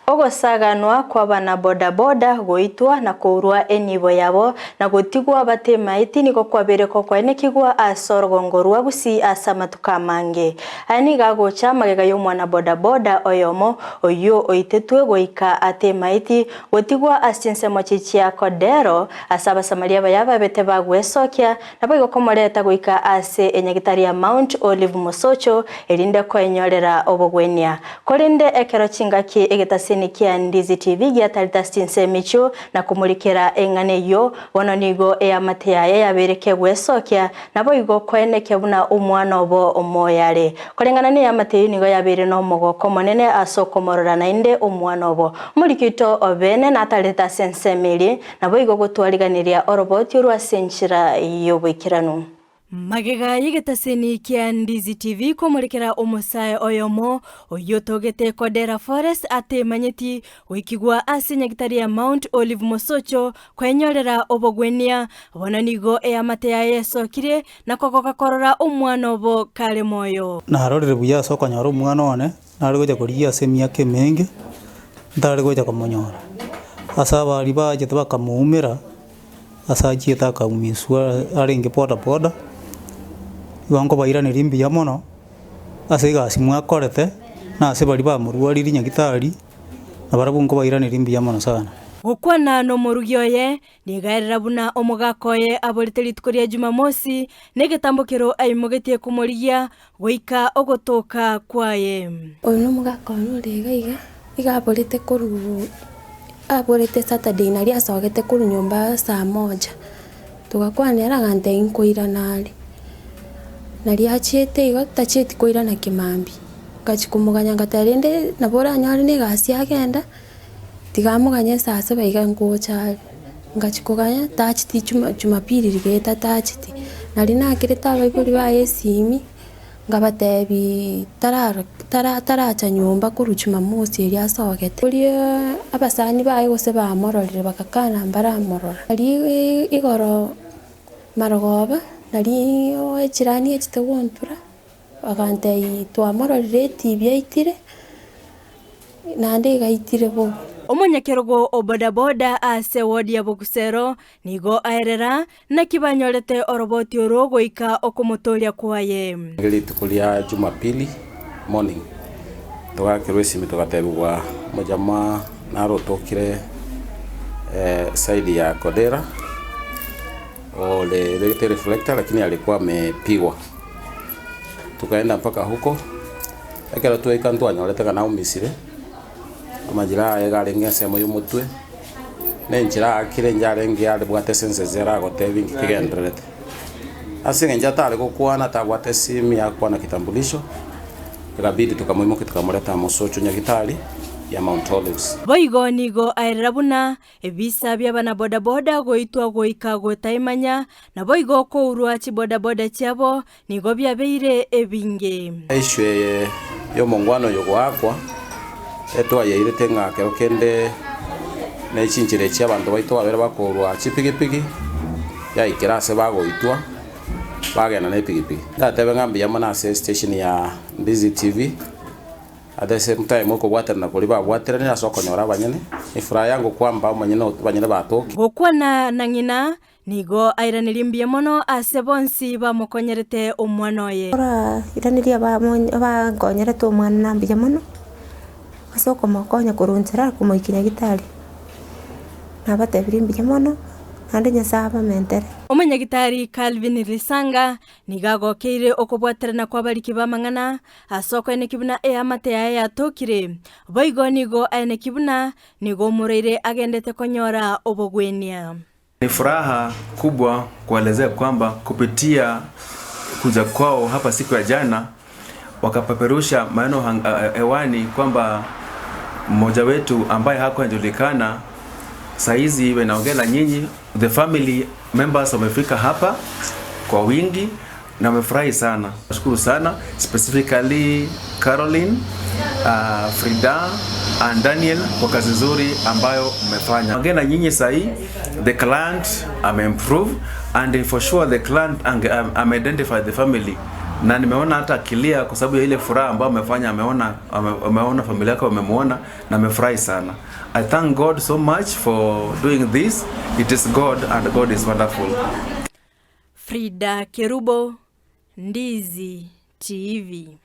Ogosaganwa kwa bana bodaboda goitwa na kourwa enibo yabo na gotigwa batemaiti niko kwabereko kwene kigwa asorogongorwa Gusii asamatuka mange ani gagocha magega yo mwana bodaboda oyomo oyo oitetwe goika atemaiti gotigwa asinse mochichi ya Kodera asaba samaria bayaba bete bagwesokia nabo igokomoreta goika ase enyagitari ya Mount Olive Mosocho erinde ko enyorera obogwenia kolinde ekero chingaki egetasi Kisii Ndizi TV giatalita stinse micho na kumulikira engane yo wananigo eyamatea yabereke gwesokia nabo igo kweneke buna umwana obo omoyare kolengana ne yamateye nigo yabere no mogoko monene asokomorora nainde umwana obo mulikito obene natalita sense mili nabo igo gutwaliganiria oroboti rwa senchira yobwikirano magega yigetaseni kia Ndizi TV komulikira omusae oyomo oyotogete Kodera Forest ate manyeti wikigwa asinyagitari ya Mount Olive Mosocho kwenyorera obogwenia bonanigo eyamatea yesokire na kokoka korora omwana obo kale moyo na harorere buya sokonyora omwana one nari goja koria semia kemenge ndari goja komonyora asaba ari baje bakamuumira asajieta kaumiswa arenge poda Iwango baira nirimbi ya mono asiga simwa korete na asebali ba muruari nyagitari na barabungo baira nirimbi ya mono sana gukwana no murugyoye nigairira buna omugakoye aboliteri tukoria Jumamosi negetambukiro aimogetie kumurigia goika ogotoka kwaye oyo no mugakono regaiga igabolite kuru abolite Saturday nari asogete kuru nyumba saa 1 tugakwanira gante inkoira nari nari achiete igo tacheti koira na kimambi gachikumuganya ngatarende nabora nyari ni gasi agenda tigamuganya sasa baiga ngocha ngachikuganya tachiti Jumapili rigeta tachiti nari nakireta baibuli ba esimi ngabatebi taracha nyumba kuru Jumamosi eri asogete kuri abasani bae gose bamororire bakakana mbaramorora ari igoro marogoba nari echirani echitegontura agantei twamororire TV yaitire nande gaitire bo omunyakerogo obodaboda ase wodi ya Bogusero nigo aerera na kibanyorete oroboti orogo ika okomotoria kwaye ngeli tukulia Jumapili morning tugakirwesi mitugatebwa mojama narotokire side ya Kodera ole lete reflector lakini alikuwa amepigwa tukaenda mpaka huko akera tuweka ntwanya olete kana umisire amajira yegarenga semo yumutwe nenjira akire njarenge ale bwate sense zera gotebi kigendrete asinge njatale kokwana tabwate simu yakwa na kitambulisho ikabidi tukamwimoke tukamuleta Mosocho nyagitari ya Mount Olives boigo nigo airabuna ebisa byabana bodaboda goitwa goika gotaimanya na boigo ko urwachi bodaboda cyabo nigo byabeire ebinge ishwe yo mongwano yo gwakwa etwa yeirete ngake okende nechinjire cy'abantu baitwa babera bakorwa chipigipigi ya ikirase bagoitwa bagena na ipigipigi datebe ngambi ya mana station ya Ndizi TV at the same time uko gwatana kuri bagwatira ni asokonyora banyene ifura yangu kwamba manyene banyene batoki gukwana na ngina nigo airanirimbie mono ase bonsi bamukonyerete omwana oye ora iraniria bagonyerete omwana nambia mono asoko makonya kurunzira kumuikinya gitari nabatebirimbie mono ande nyasaba mentere omunyagitari Calvin Risanga nigagokeire okobwaterana kwa bariki bamangana asoko ene kibuna eyamatea yatokire boigo nigo ene kibuna nigo mureire agendete konyora obogwenia ni furaha kubwa kuelezea kwamba kupitia kuja kwao hapa siku ya jana wakapeperusha maneno hewani kwamba mmoja wetu ambaye hakujulikana saizi iwe naongea na nyinyi the family members wamefika hapa kwa wingi na wamefurahi sana. Nashukuru sana specifically Caroline, Frida and Daniel kwa kazi nzuri ambayo mmefanya. Naongea na nyinyi sahi the client improve and for sure the client identify the family na nimeona hata akilia kwa sababu ya ile furaha ambayo amefanya. Ameona familia yake wamemuona na amefurahi sana. I thank God so much for doing this. It is God and God is wonderful. Frida Kerubo, Ndizi TV.